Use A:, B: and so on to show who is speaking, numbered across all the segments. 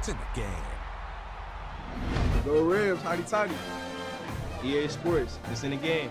A: It's in the game.
B: Go Rams, hotty toddy.
C: EA Sports, it's in the game.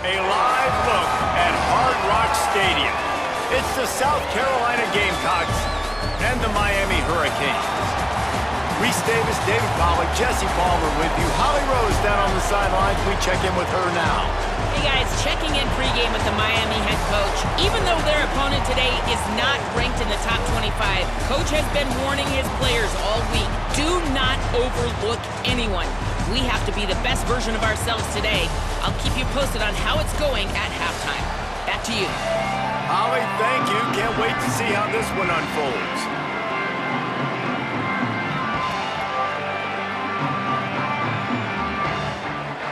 D: A live look at Hard Rock Stadium. It's the South Carolina Gamecocks and the Miami Hurricanes. Reese Davis, David Pollack, Jesse Palmer with you. Holly Rose down on the sidelines. We check in with her now.
E: Hey guys, checking in pregame with the Miami head coach. Even though their opponent today is not ranked in the top 25, coach has been warning his players all week. Do not overlook anyone. We have to be the best version of ourselves today. I'll keep you posted on how it's going at halftime. Back to you.
D: Holly, thank you. Can't wait to see how this one unfolds.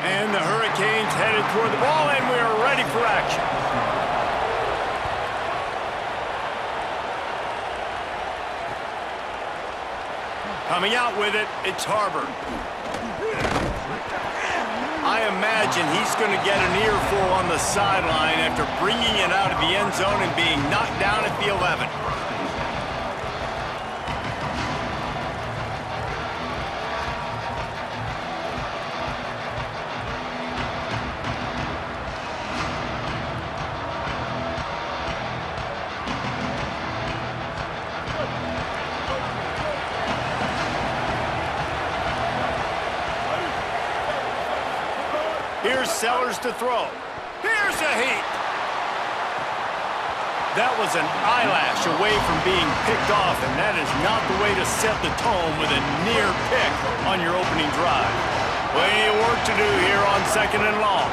D: And the Hurricanes headed toward the ball, and we are ready for action. Coming out with it, it's Harbor. I imagine he's going to get an earful on the sideline after bringing it out of the end zone and being knocked down at the 11. Here's Sellers to throw. Here's a heat. That was an eyelash away from being picked off, and that is not the way to set the tone with a near pick on your opening drive. Plenty of work to do here on 2nd and long.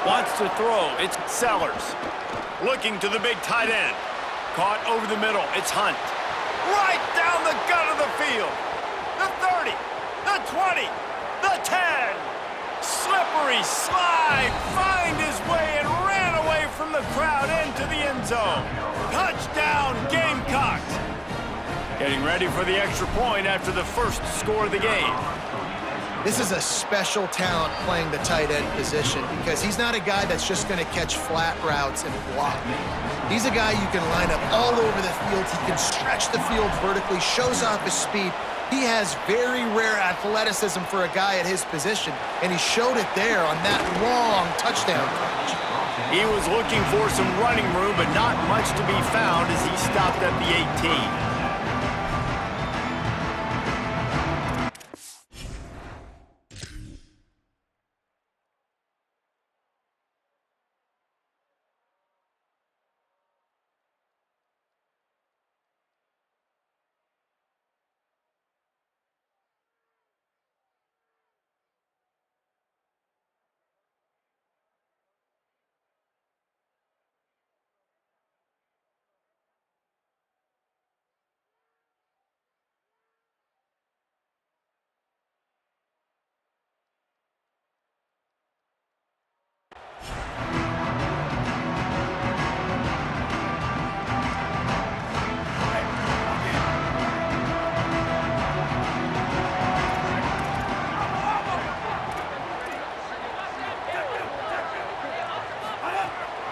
D: Wants to throw. It's Sellers. Looking to the big tight end. Caught over the middle. It's Hunt. Right down the gut of the field. The 30, the 20, the 10. Slippery slide. Find his way and ran away from the crowd into the end zone. Touchdown, Gamecocks. Getting ready for the extra point after the first score of the game.
F: This is a special talent playing the tight end position because he's not a guy that's just going to catch flat routes and block. He's a guy you can line up all over the field. He can stretch the field vertically, shows off his speed, He has very rare athleticism for a guy at his position, and he showed it there on that long touchdown catch.
D: He was looking for some running room, but not much to be found as he stopped at the 18.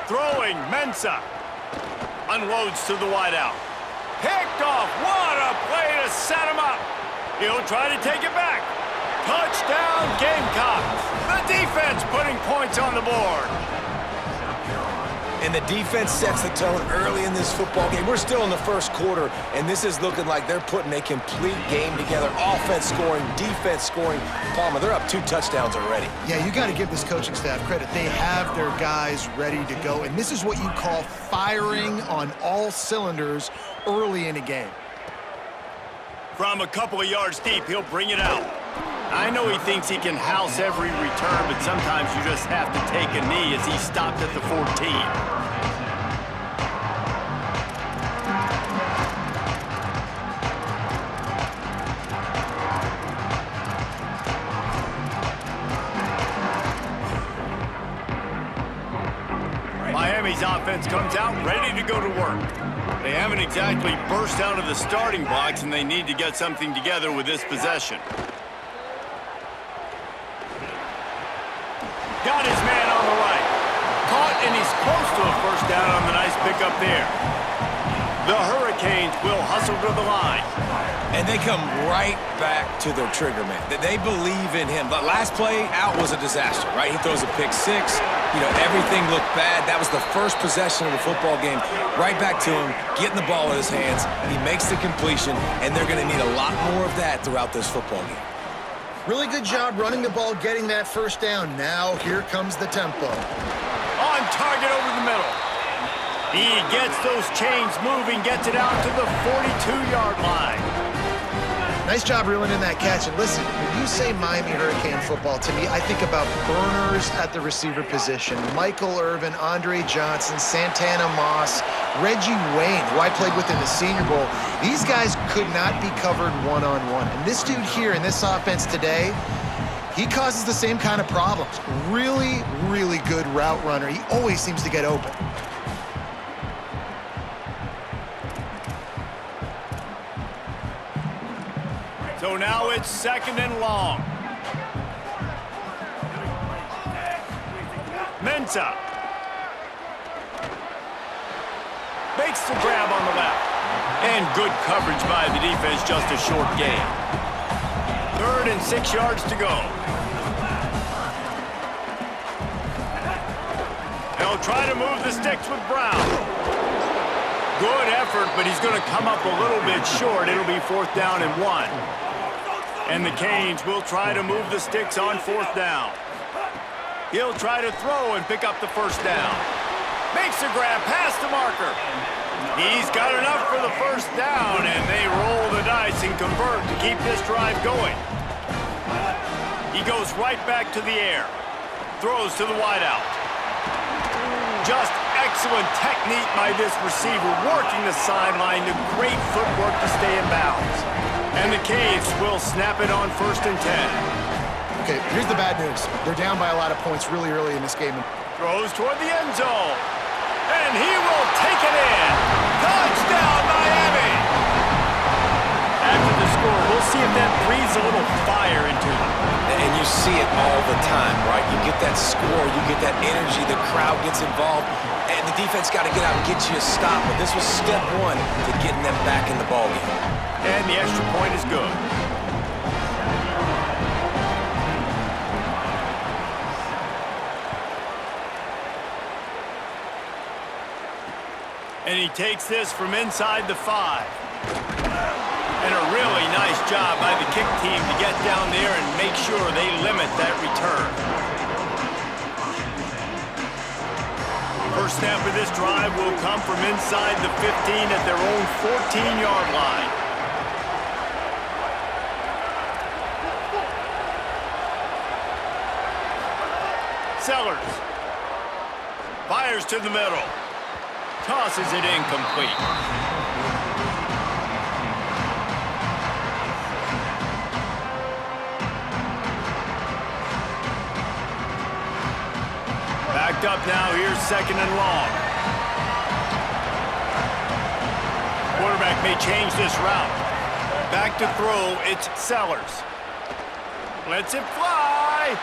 D: Throwing, Mensah. Unloads to the wideout. Picked off. What a play to set him up. He'll try to take it back. Touchdown, Gamecocks. The defense putting points on the board.
A: And the defense sets the tone early in this football game. We're still in the first quarter, and this is looking like they're putting a complete game together. Offense scoring, defense scoring. Palmer, they're up 2 touchdowns already.
F: Yeah, you got to give this coaching staff credit. They have their guys ready to go, and this is what you call firing on all cylinders early in a game.
D: From a couple of yards deep, he'll bring it out. I know he thinks he can house every return, but sometimes you just have to take a knee as he stopped at the 14. Miami's offense comes out ready to go to work. They haven't exactly burst out of the starting blocks, and they need to get something together with this possession. Got his man on the right. Caught, and he's close to a first down on the nice pickup there. The Hurricanes will hustle to the line.
A: And they come right back to their trigger man. They believe in him. The last play out was a disaster, right? He throws a pick 6. You know, everything looked bad. That was the first possession of the football game. Right back to him, getting the ball in his hands. He makes the completion, and they're going to need a lot more of that throughout this football game.
F: Really good job running the ball, getting that first down. Now here comes the tempo.
D: On target over the middle. He gets those chains moving, gets it out to the 42-yard line.
F: Nice job reeling in that catch. And listen, when you say Miami Hurricane football, to me, I think about burners at the receiver position. Michael Irvin, Andre Johnson, Santana Moss, Reggie Wayne, who I played with in the Senior Bowl. These guys could not be covered one-on-one. And this dude here in this offense today, he causes the same kind of problems. Really, really good route runner. He always seems to get open.
D: So now it's 2nd and long. Mensah. Makes the grab on the left. And good coverage by the defense, just a short gain. 3rd and 6 yards to go. They'll try to move the sticks with Brown. Good effort, but he's going to come up a little bit short. It'll be 4th down and 1. And the Canes will try to move the sticks on 4th down. He'll try to throw and pick up the first down. Makes a grab past the marker. He's got enough for the first down, and they roll the dice and convert to keep this drive going. He goes right back to the air. Throws to the wideout. Just excellent technique by this receiver, working the sideline to great footwork to stay in bounds. And the Caves will snap it on 1st and 10.
F: Okay, here's the bad news. They're down by a lot of points really early in this game.
D: Throws toward the end zone. And he will take it in. Touchdown, Miami! After the score, we'll see if that breathes a little fire into them.
A: And you see it all the time, right? You get that score, you get that energy, the crowd gets involved, and the defense got to get out and get you a stop. But this was step 1 to getting them back in the ballgame.
D: And the extra point is good. And he takes this from inside the 5. And a really nice job by the kick team to get down there and make sure they limit that return. First snap of this drive will come from inside the 15 at their own 14-yard line. Sellers fires to the middle. Tosses it incomplete. Backed up now, here's 2nd and long. Quarterback may change this route. Back to throw, it's Sellers. Lets it fly.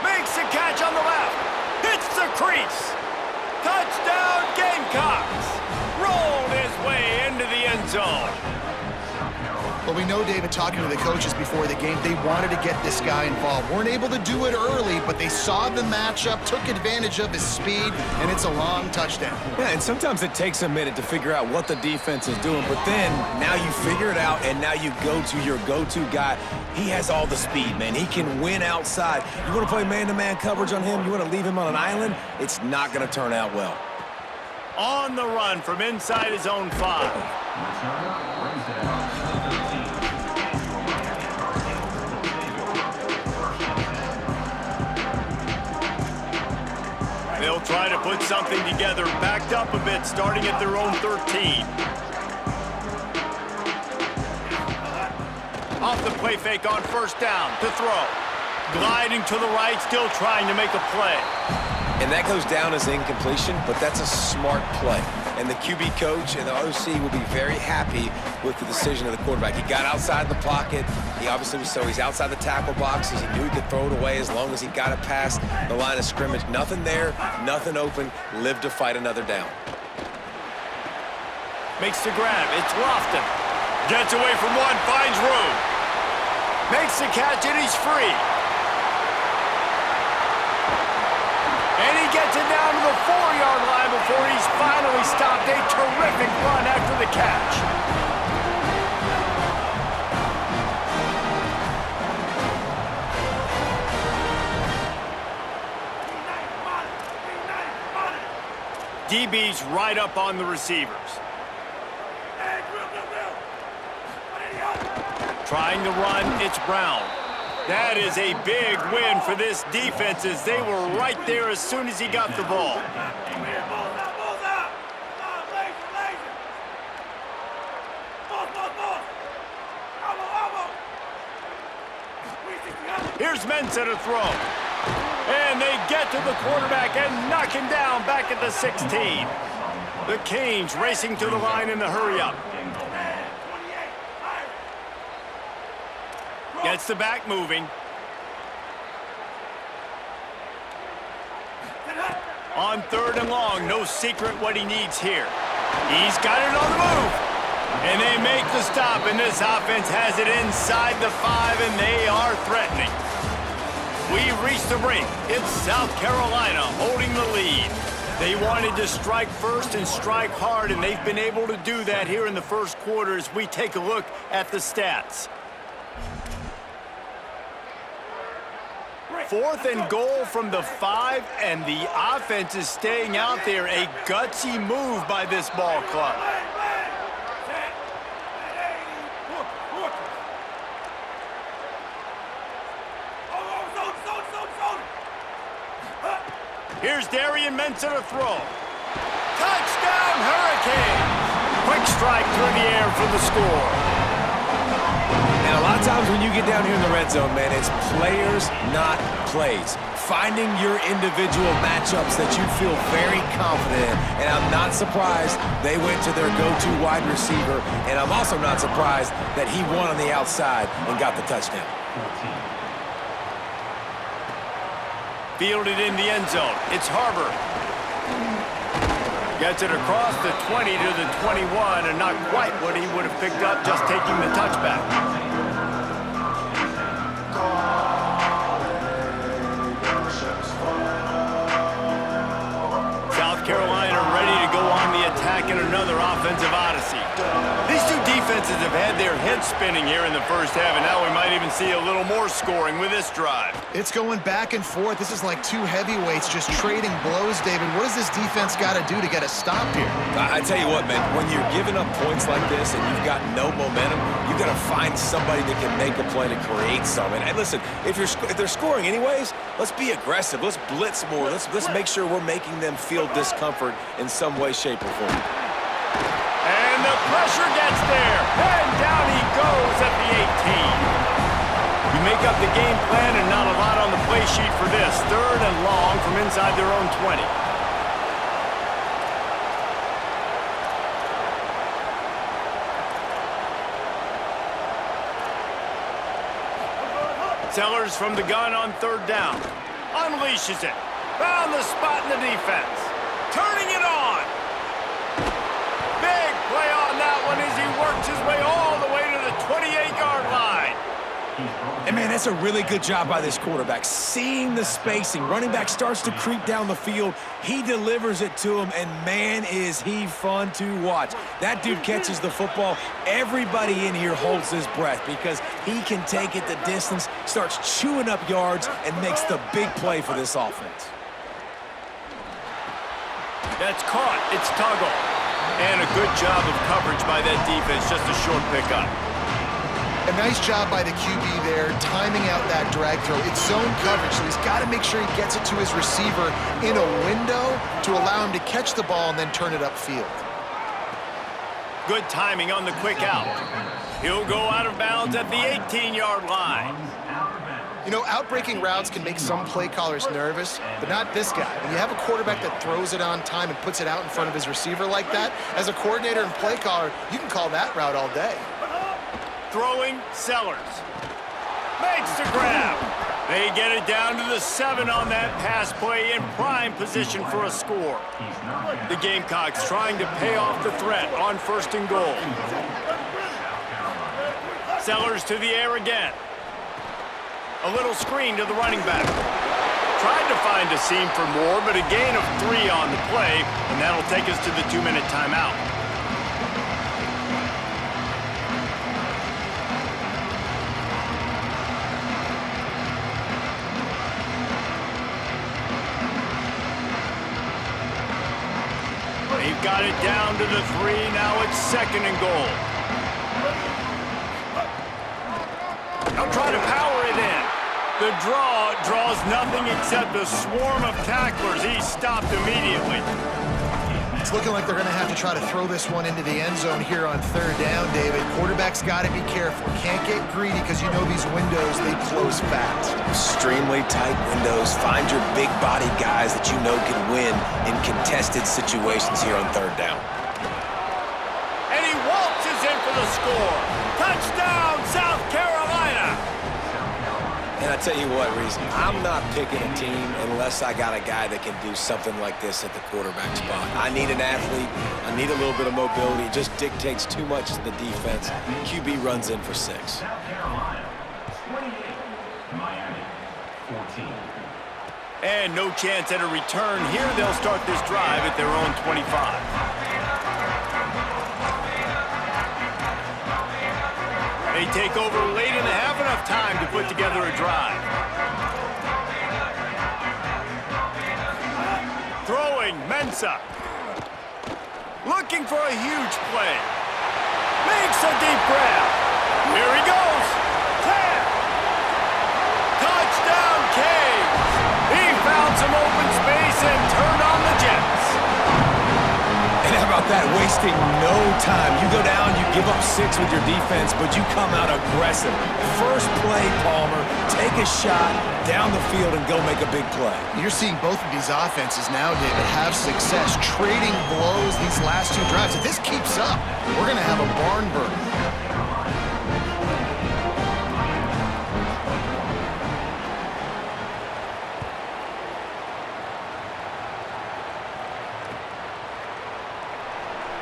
D: Makes a catch on the left. Hits the crease. Touchdown Gamecocks. Rolled his way into the end zone.
F: Well, we know, David, talking to the coaches before the game, they wanted to get this guy involved. Weren't able to do it early, but they saw the matchup, took advantage of his speed, and it's a long touchdown.
A: Yeah, and sometimes it takes a minute to figure out what the defense is doing, but then now you figure it out, and now you go to your go-to guy. He has all the speed, man. He can win outside. You want to play man-to-man coverage on him? You want to leave him on an island? It's not going to turn out well.
D: On the run from inside his own 5. They'll try to put something together, backed up a bit, starting at their own 13. Off the play fake on first down to throw. Gliding to the right, still trying to make a play.
A: And that goes down as incompletion, but that's a smart play. And the QB coach and the OC will be very happy with the decision of the quarterback. He got outside the pocket. He obviously was, so he's outside the tackle boxes. He knew he could throw it away as long as he got it past the line of scrimmage. Nothing there, nothing open. Live to fight another down.
D: Makes the grab. It's Lofton. Gets away from one, finds room. Makes the catch, and he's free. And he gets it down to the 4-yard line before he's finally stopped. A terrific run after the catch. DB's right up on the receivers. Trying to run, it's Brown. That is a big win for this defense as they were right there as soon as he got the ball. Here's Mensah to throw. And they get to the quarterback and knock him down back at the 16. The Canes racing to the line in the hurry-up. Gets the back moving. On 3rd and long, no secret what he needs here. He's got it on the move. And they make the stop, and this offense has it inside the 5, and they are threatening. We've reached the break. It's South Carolina holding the lead. They wanted to strike first and strike hard, and they've been able to do that here in the first quarter as we take a look at the stats. 4th and goal from the 5, and the offense is staying out there. A gutsy move by this ball club. Here's Darian Mensah to throw. Touchdown, Hurricanes! Quick strike through the air for the score.
A: And a lot of times when you get down here in the red zone, man, it's players, not plays. Finding your individual matchups that you feel very confident in. And I'm not surprised they went to their go-to wide receiver. And I'm also not surprised that he won on the outside and got the touchdown.
D: Fielded in the end zone. It's Harbor. Gets it across the 20 to the 21, and not quite what he would have picked up just taking the touchback. South Carolina ready to go on the in another offensive odyssey. These two defenses have had their heads spinning here in the first half, and now we might even see a little more scoring with this drive.
F: It's going back and forth. This is like two heavyweights just trading blows, David. What does this defense got to do to get a stop here?
A: I tell you what, man, when you're giving up points like this and you've got no momentum, you've got to find somebody that can make a play to create something. And listen, if they're scoring anyways, let's be aggressive. Let's blitz more. Let's make sure we're making them feel discomfort in some way, shape, or form.
D: And the pressure gets there. And down he goes at the 18. You make up the game plan and not a lot on the play sheet for this. 3rd and long from inside their own 20. Sellers from the gun on 3rd down. Unleashes it. Found the spot in the defense. Turning it on. Big play on that one as he works his way all the way to the 28-yard line.
A: And, man, that's a really good job by this quarterback. Seeing the spacing. Running back starts to creep down the field. He delivers it to him, and, man, is he fun to watch. That dude catches the football. Everybody in here holds his breath because he can take it the distance, starts chewing up yards, and makes the big play for this offense.
D: That's caught. It's Tuggle. And a good job of coverage by that defense. Just a short pickup.
F: A nice job by the QB there, timing out that drag throw. It's zone coverage, so he's got to make sure he gets it to his receiver in a window to allow him to catch the ball and then turn it upfield.
D: Good timing on the quick out. He'll go out of bounds at the 18-yard line.
F: You know, outbreaking routes can make some play callers nervous, but not this guy. When you have a quarterback that throws it on time and puts it out in front of his receiver like that, as a coordinator and play caller, you can call that route all day.
D: Throwing, Sellers. Makes the grab. They get it down to the 7 on that pass play in prime position for a score. The Gamecocks trying to pay off the threat on 1st and goal. Sellers to the air again. A little screen to the running back. Tried to find a seam for more, but a gain of 3 on the play, and that'll take us to the 2-minute timeout. They've got it down to the 3. Now it's 2nd and goal. They'll try to power it in. The draw draws nothing except a swarm of tacklers. He's stopped immediately.
F: It's looking like they're going to have to try to throw this one into the end zone here on 3rd down, David. Quarterback's got to be careful. Can't get greedy because you know these windows, they close fast.
A: Extremely tight windows. Find your big body guys that you know can win in contested situations here on 3rd down.
D: And he waltzes in for the score. Touchdown, South Carolina.
A: And I tell you what, Reese, I'm not picking a team unless I got a guy that can do something like this at the quarterback spot. I need an athlete. I need a little bit of mobility. It just dictates too much to the defense. QB runs in for 6.
G: South Carolina, 28, Miami, 14.
D: And no chance at a return here. They'll start this drive at their own 25. They take over late and have enough time to put together a drive. Throwing, Mensah. Looking for a huge play. Makes a deep grab. Here he goes. 10. Touchdown, Canes. He found some open space and turned on the Jets.
A: And how about that? Wasting no time. You go down, you give up 6 with your defense, but you come out aggressive. First play, Palmer, take a shot down the field and go make a big play.
F: You're seeing both of these offenses now, David, have success trading blows these last 2 drives. If this keeps up, we're going to have a barn burner.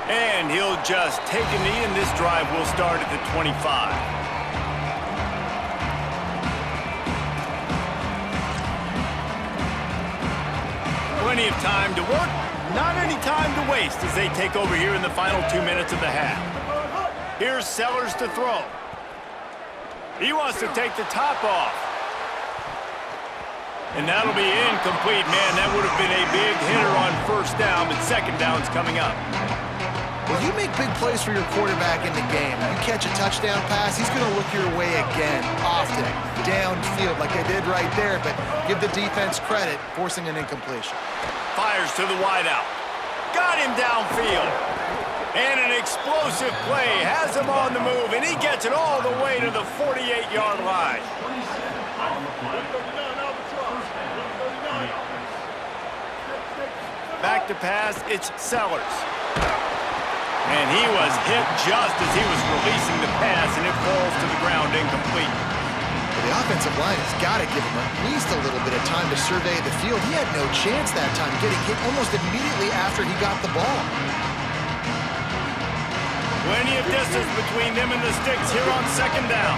D: And he'll just take a knee, and this drive will start at the 25. Plenty of time to work. not any time to waste as they take over here in the final 2 minutes of the half. Here's Sellers to throw. He wants to take the top off. And that'll be incomplete, man. That would have been a big hitter on first down, but second down's coming up.
F: Well, you make big plays for your quarterback in the game. You catch a touchdown pass, he's going to look your way again, often, downfield like they did right there, but give the defense credit, forcing an incompletion.
D: Fires to the wideout. Got him downfield. And an explosive play has him on the move, and he gets it all the way to the 48-yard line. Back to pass, it's Sellers. And he was hit just as he was releasing the pass, and it falls to the ground incomplete.
F: The offensive line has got to give him at least a little bit of time to survey the field. He had no chance that time, getting hit almost immediately after he got the ball.
D: Plenty of distance between them and the sticks here on second down.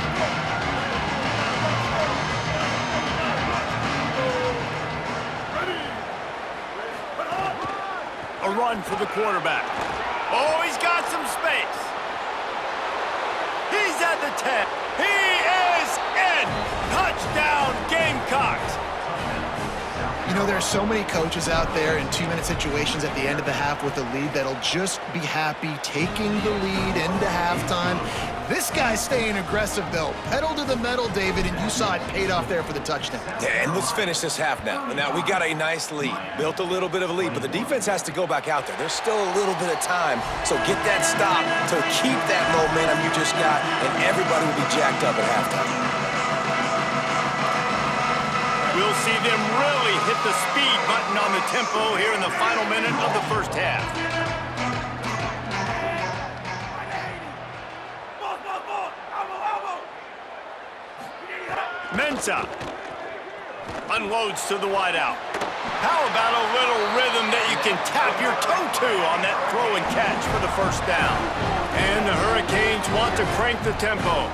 D: A run for the quarterback. Oh, he's got some space. He's at the 10. He is in. Touchdown, Gamecocks.
F: You know, there are so many coaches out there in 2-minute situations at the end of the half with a lead that'll just be happy taking the lead into halftime. This guy's staying aggressive, though. Pedal to the metal, David, and you saw it paid off there for the touchdown.
A: Yeah, and let's finish this half now. Now, we got a nice lead. Built a little bit of a lead, but the defense has to go back out there. There's still a little bit of time, so get that stop to keep that momentum you just got, and everybody will be jacked up at halftime.
D: We'll see them really hit the speed button on the tempo here in the final minute of the first half. Mensah unloads to the wideout. How about a little rhythm that you can tap your toe to on that throw and catch for the first down? And the Hurricanes want to crank the tempo.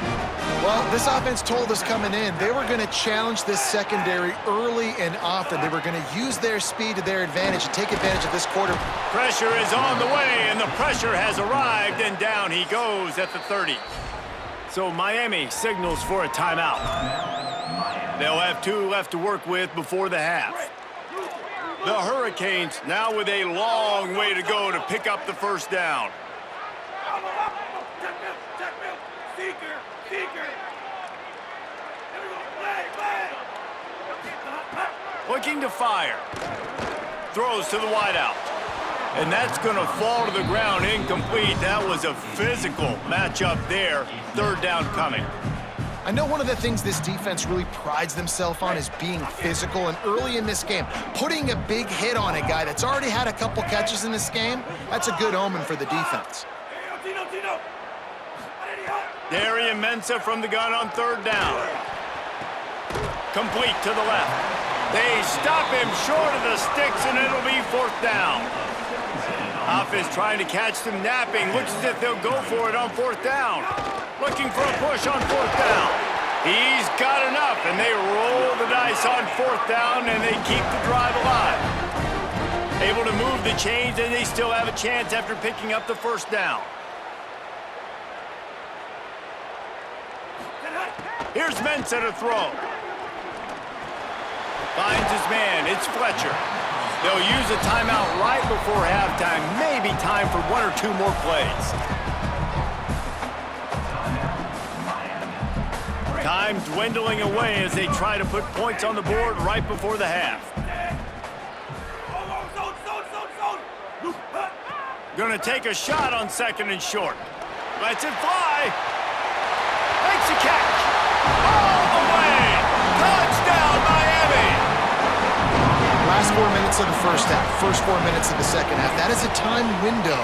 F: Well, this offense told us coming in they were going to challenge this secondary early and often. They were going to use their speed to their advantage and take advantage of this quarter.
D: Pressure is on the way, and the pressure has arrived, and down he goes at the 30. So Miami signals for a timeout. They'll have 2 left to work with before the half. The Hurricanes now with a long way to go to pick up the first down. Looking to fire. Throws to the wideout. And that's going to fall to the ground incomplete. That was a physical matchup there. Third down coming.
F: I know one of the things this defense really prides themselves on is being physical, and early in this game, putting a big hit on a guy that's already had a couple catches in this game, that's a good omen for the defense.
D: Darian Mensah from the gun on third down. Complete to the left. They stop him short of the sticks, and it'll be fourth down. Offense trying to catch them napping. Looks as if they'll go for it on fourth down. Looking for a push on fourth down. He's got enough, and they roll the dice on fourth down, and they keep the drive alive. Able to move the chains, and they still have a chance after picking up the first down. Here's Mensah to throw. Finds his man. It's Fletcher. They'll use a timeout right before halftime. Maybe time for 1 or 2 more plays. Time dwindling away as they try to put points on the board right before the half. Gonna take a shot on second and short. Lets it fly. Makes a catch. All the way. Touchdown, Miami.
F: Last 4 minutes of the first half, first 4 minutes of the second half. That is a time window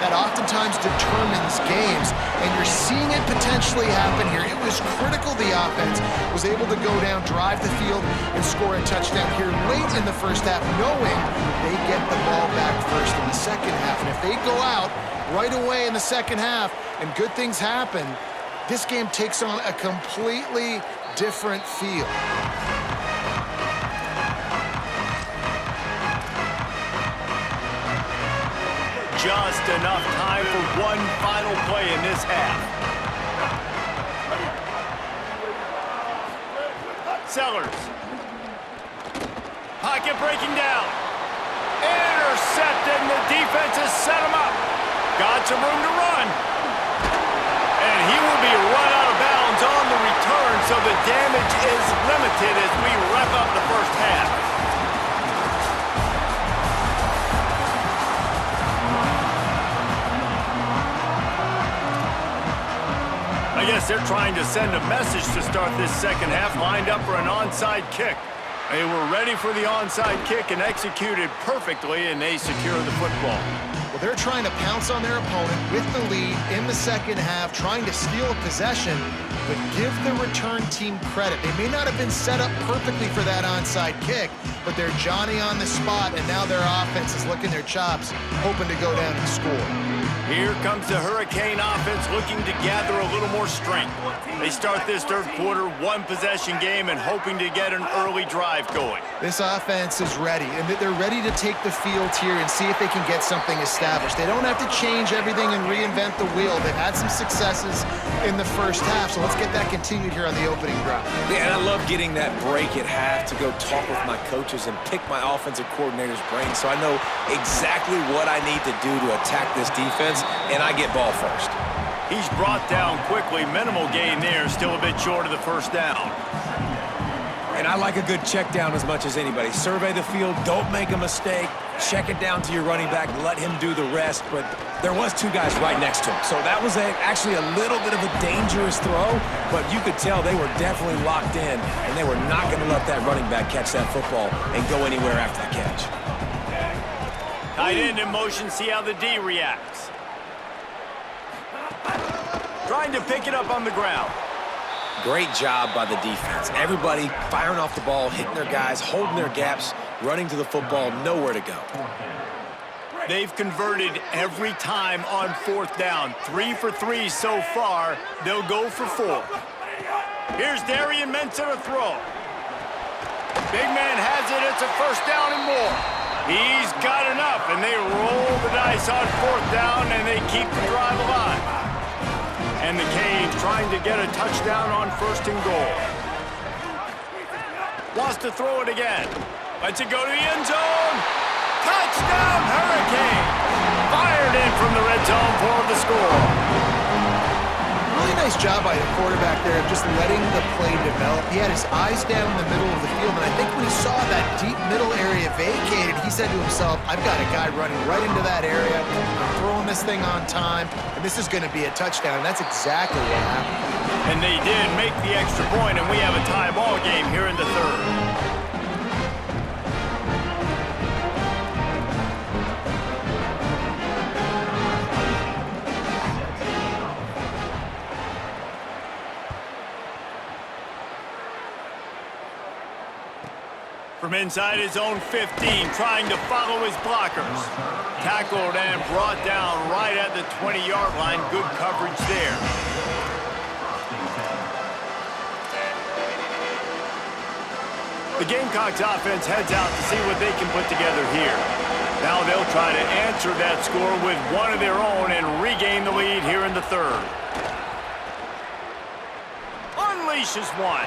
F: that oftentimes determines games, and you're seeing it potentially happen here. It was critical the offense was able to go down, drive the field, and score a touchdown here late in the first half, knowing they get the ball back first in the second half. And if they go out right away in the second half and good things happen, this game takes on a completely different feel.
D: just enough time for one final play in this half. Sellers. Pocket breaking down. Intercepted, and the defense has set him up. Got some room to run. And he will be run out of bounds on the return, so the damage is limited as we wrap up the first half. I guess they're trying to send a message to start this second half, lined up for an onside kick. They were ready for the onside kick and executed perfectly, and they secure the football.
F: Well, they're trying to pounce on their opponent with the lead in the second half, trying to steal a possession, but give the return team credit. They may not have been set up perfectly for that onside kick, but they're Johnny on the spot, and now their offense is licking their chops, hoping to go down and score.
D: Here comes the Hurricane offense looking to gather a little more strength. They start this third quarter, one-possession game, and hoping to get an early drive going.
F: This offense is ready, and they're ready to take the field here and see if they can get something established. They don't have to change everything and reinvent the wheel. They've had some successes in the first half, so let's get that continued here on the opening drive.
A: Yeah, and I love getting that break at half to go talk with my coaches and pick my offensive coordinator's brain so I know exactly what I need to do to attack this defense, and I get ball first.
D: He's brought down quickly. Minimal gain there, still a bit short of the first down.
A: And I like a good check down as much as anybody. Survey the field, don't make a mistake, check it down to your running back, let him do the rest. But there was two guys right next to him. So that was actually a little bit of a dangerous throw, but you could tell they were definitely locked in, and they were not going to let that running back catch that football and go anywhere after the catch.
D: Tight end in motion, see how the D reacts. Trying to pick it up on the ground.
A: Great job by the defense. Everybody firing off the ball, hitting their guys, holding their gaps, running to the football, nowhere to go.
D: They've converted every time on fourth down. 3 for 3 so far. They'll go for 4. Here's Darian Mensah to throw. Big man has it. It's a first down and more. He's got enough, and they roll the dice on fourth down, and they keep the drive alive. And the Canes trying to get a touchdown on first and goal. Wants to throw it again. Lets it go to the end zone. Touchdown, Hurricane! Fired in from the red zone for the score.
F: Really nice job by the quarterback there of just letting the play develop. He had his eyes down in the middle of the field, and I think when he saw that deep middle area vacated, he said to himself, I've got a guy running right into that area. I'm throwing this thing on time, and this is going to be a touchdown, and that's exactly what happened.
D: And they did make the extra point, and we have a tie ball game here in the third. From inside his own 15, trying to follow his blockers. Tackled and brought down right at the 20-yard line. Good coverage there. The Gamecocks offense heads out to see what they can put together here. Now they'll try to answer that score with one of their own and regain the lead here in the third. Unleashes one.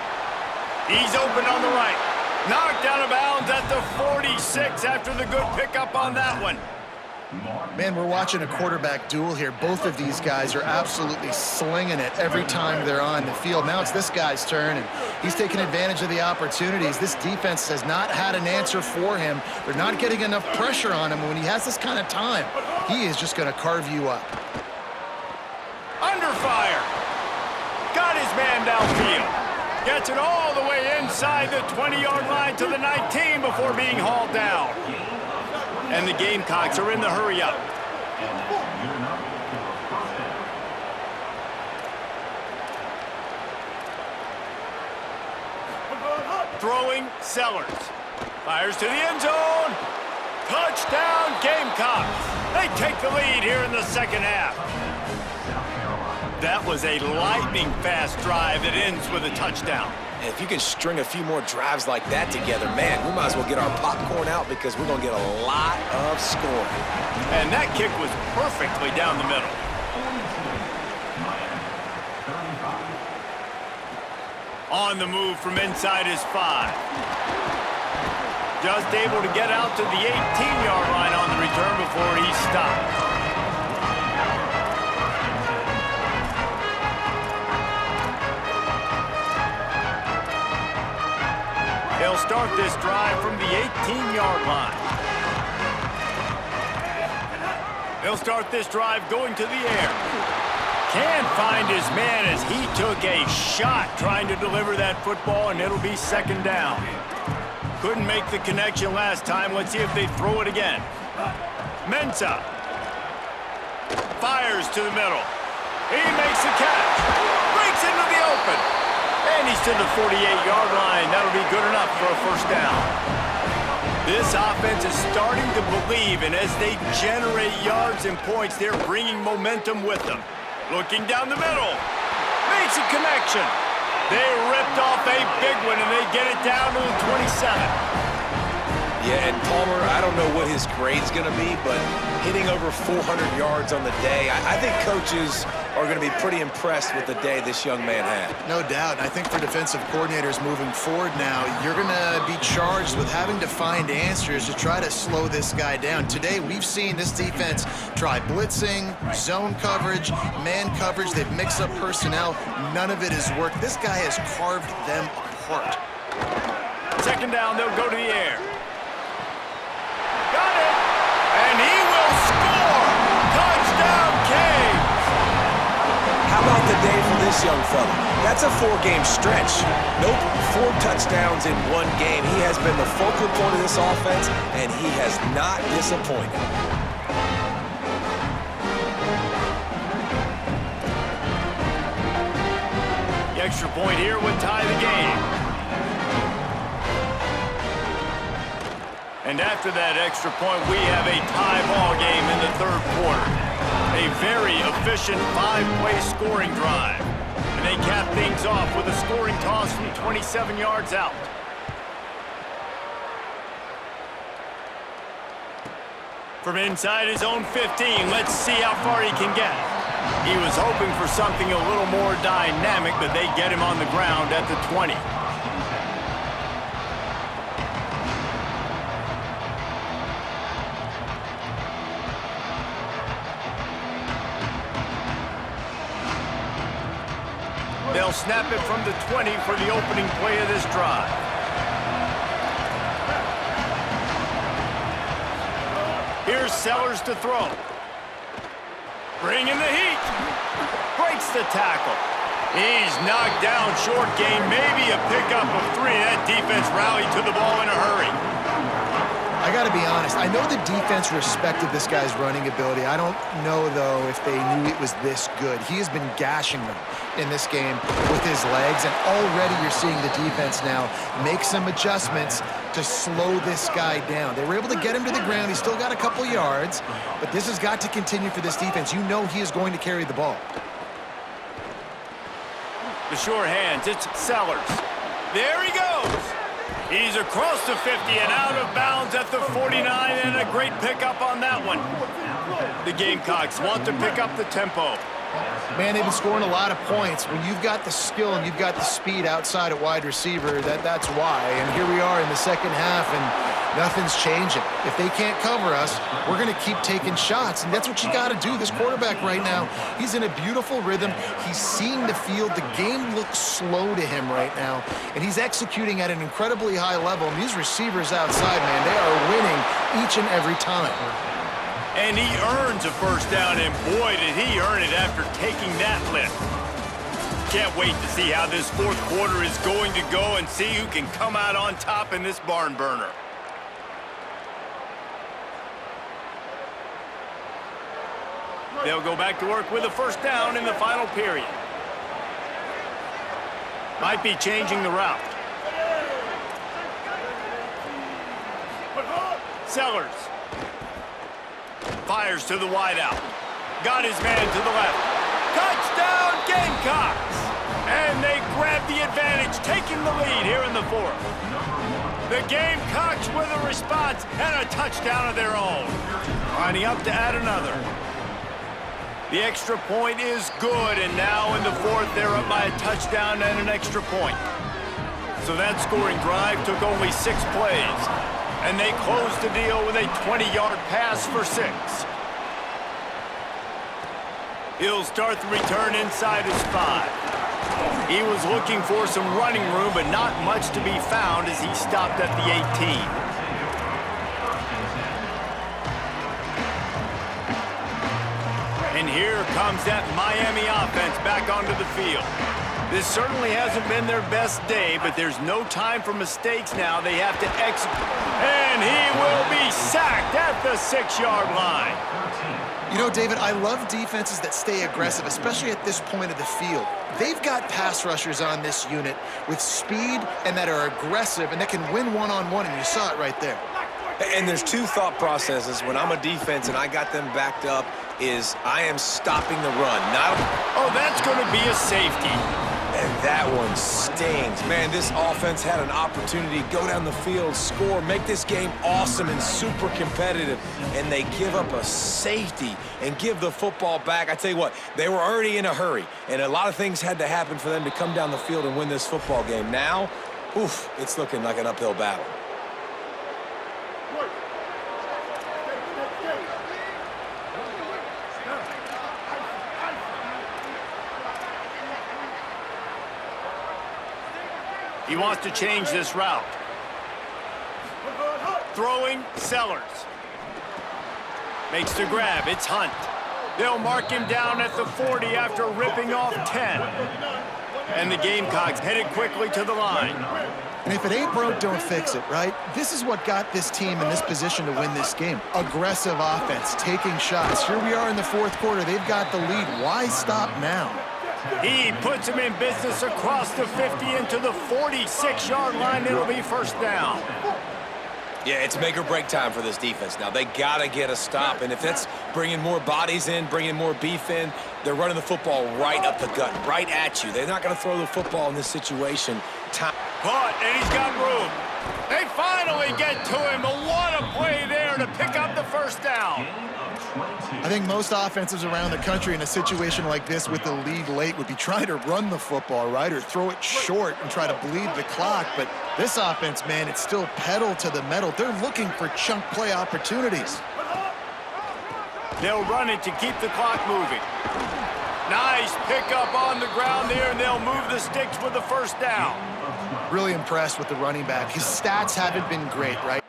D: He's open on the right. Knocked out of bounds at the 46 after the good pickup on that one.
F: Man, we're watching a quarterback duel here. Both of these guys are absolutely slinging it every time they're on the field. Now it's this guy's turn, and he's taking advantage of the opportunities. This defense has not had an answer for him. They're not getting enough pressure on him. When he has this kind of time, he is just going to carve you up.
D: Under fire. Got his man downfield. Gets it all the way inside the 20-yard line to the 19 before being hauled down. And the Gamecocks are in the hurry up. Throwing Sellers. Fires to the end zone. Touchdown Gamecocks. They take the lead here in the second half. That was a lightning-fast drive that ends with a touchdown.
A: And if you can string a few more drives like that together, man, we might as well get our popcorn out because we're going to get a lot of scoring.
D: And that kick was perfectly down the middle. On the move from inside his 5. Just able to get out to the 18-yard line on the return before he stopped. He'll start this drive from the 18-yard line. He'll start this drive going to the air. Can't find his man as he took a shot trying to deliver that football, and it'll be second down. Couldn't make the connection last time. Let's see if they throw it again. Mensah fires to the middle. He makes the catch. Breaks into the open. And he's to the 48-yard line. That'll be good enough for a first down. This offense is starting to believe, and as they generate yards and points, they're bringing momentum with them. Looking down the middle. Makes a connection. They ripped off a big one, and they get it down to the 27.
A: Yeah, and Palmer, I don't know what his grade's going to be, but hitting over 400 yards on the day, I think coaches are going to be pretty impressed with the day this young man had.
F: No doubt. I think for defensive coordinators moving forward now, you're going to be charged with having to find answers to try to slow this guy down. Today, we've seen this defense try blitzing, zone coverage, man coverage. They've mixed up personnel. None of it has worked. This guy has carved them apart.
D: Second down, they'll go to the air. Got it! And he will score! Touchdown, Canes!
A: How about the day for this young fella? That's a 4-game stretch. Nope, 4 touchdowns in 1 game. He has been the focal point of this offense, and he has not disappointed.
D: The extra point here would tie the game. And after that extra point, we have a tie ball game in the third quarter. A very efficient 5-play scoring drive. And they cap things off with a scoring toss from 27 yards out. From inside his own 15, let's see how far he can get. He was hoping for something a little more dynamic, but they get him on the ground at the 20. They'll snap it from the 20 for the opening play of this drive. Here's Sellers to throw. Bringing the heat. Breaks the tackle. He's knocked down short gain, maybe a pickup of 3. That defense rallied to the ball in a hurry.
F: I got to be honest. I know the defense respected this guy's running ability. I don't know, though, if they knew it was this good. He has been gashing them in this game with his legs, and already you're seeing the defense now make some adjustments to slow this guy down. They were able to get him to the ground. He's still got a couple yards, but this has got to continue for this defense. You know he is going to carry the ball.
D: The sure hands, it's Sellers. There he goes. He's across the 50 and out of bounds at the 49, and a great pickup on that one. The Gamecocks want to pick up the tempo.
F: Man, they've been scoring a lot of points. When you've got the skill and you've got the speed outside at wide receiver, that's why. And here we are in the second half, and nothing's changing. If they can't cover us, we're going to keep taking shots, and that's what you got to do. This quarterback right now, he's in a beautiful rhythm. He's seeing the field. The game looks slow to him right now, and he's executing at an incredibly high level. And these receivers outside, man, they are winning each and every time.
D: And he earns a first down, and boy, did he earn it after taking that lift. Can't wait to see how this fourth quarter is going to go and see who can come out on top in this barn burner. They'll go back to work with a first down in the final period. Might be changing the route. Sellers. Fires to the wideout. Got his man to the left. Touchdown, Gamecocks! And they grab the advantage, taking the lead here in the fourth. The Gamecocks with a response and a touchdown of their own. Lining up to add another. The extra point is good, and now in the fourth, they're up by a touchdown and an extra point. So that scoring drive took only 6 plays, and they closed the deal with a 20-yard pass for 6. He'll start the return inside his 5. He was looking for some running room, but not much to be found as he stopped at the 18. And here comes that Miami offense back onto the field. This certainly hasn't been their best day, but there's no time for mistakes now. They have to execute. And he will be sacked at the 6-yard line.
F: You know, David, I love defenses that stay aggressive, especially at this point of the field. They've got pass rushers on this unit with speed and that are aggressive and that can win one-on-one, and you saw it right there.
A: And there's 2 thought processes when I'm a defense and I got them backed up is I am stopping the run.
D: Oh, that's going to be a safety.
A: And that one stings. Man, this offense had an opportunity to go down the field, score, make this game awesome and super competitive, and they give up a safety and give the football back. I tell you what, they were already in a hurry, and a lot of things had to happen for them to come down the field and win this football game. Now, oof, it's looking like an uphill battle.
D: He wants to change this route. Throwing, Sellers. Makes the grab, it's Hunt. They'll mark him down at the 40 after ripping off 10. And the Gamecocks headed quickly to the line.
F: And if it ain't broke, don't fix it, right? This is what got this team in this position to win this game. Aggressive offense, taking shots. Here we are in the fourth quarter. They've got the lead. Why stop now?
D: He puts him in business across the 50 into the 46-yard line. It'll be first down.
A: Yeah, it's make or break time for this defense now. They got to get a stop, and if that's bringing more bodies in, bringing more beef in, they're running the football right up the gut, right at you. They're not going to throw the football in this situation.
D: Caught, and he's got room. They finally get to him, but what a play there to pick up the first down.
F: I think most offenses around the country in a situation like this with the lead late would be trying to run the football, right, or throw it short and try to bleed the clock. But this offense, man, it's still pedal to the metal. They're looking for chunk play opportunities.
D: They'll run it to keep the clock moving. Nice pickup on the ground there, and they'll move the sticks with the first down.
F: Really impressed with the running back. His stats haven't been great, right?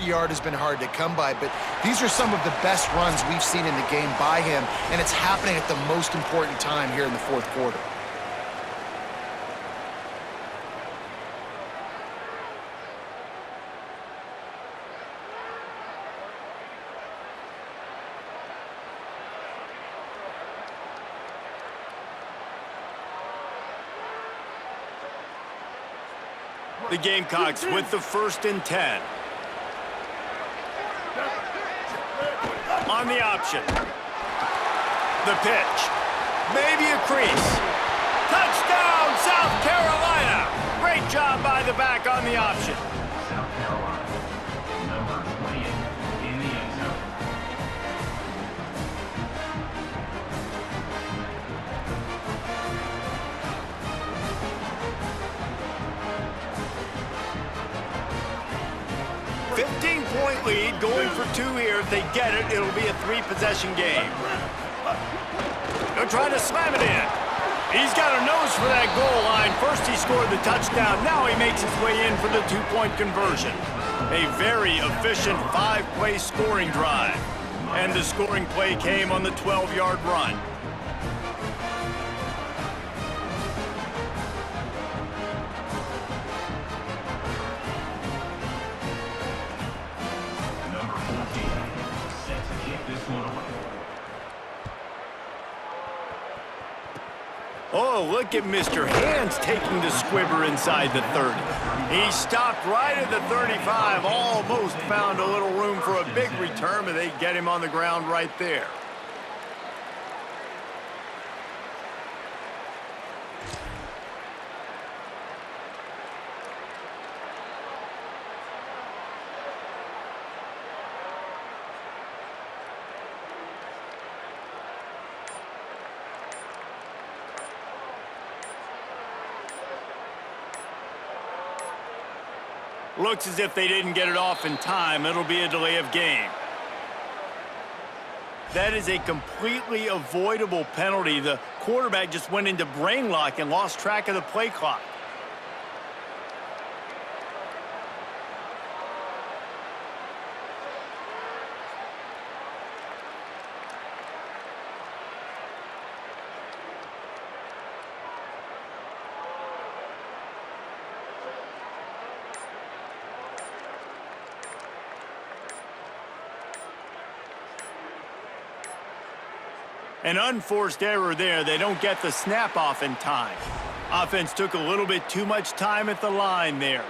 F: Yard has been hard to come by, but these are some of the best runs we've seen in the game by him, and it's happening at the most important time here in the fourth quarter.
D: The Gamecocks with the 1st and 10. On the option. The pitch. Maybe a crease. Touchdown, South Carolina! Great job by the back on the option.
G: South Carolina, number 28 in the end zone.
D: Point lead, going for 2 here. If they get it, it'll be a 3-possession game. They'll try to slam it in. He's got a nose for that goal line. First he scored the touchdown. Now he makes his way in for the 2-point conversion. A very efficient 5-play scoring drive. And the scoring play came on the 12-yard run.
G: Number 14, set to kick this one away.
D: Oh, look at Mr. Hands taking the squibber inside the 30. He stopped right at the 35, almost found a little room for a big return, but they get him on the ground right there. Looks as if they didn't get it off in time. It'll be a delay of game. That is a completely avoidable penalty. The quarterback just went into brain lock and lost track of the play clock. An unforced error there. They don't get the snap off in time. Offense took a little bit too much time at the line there.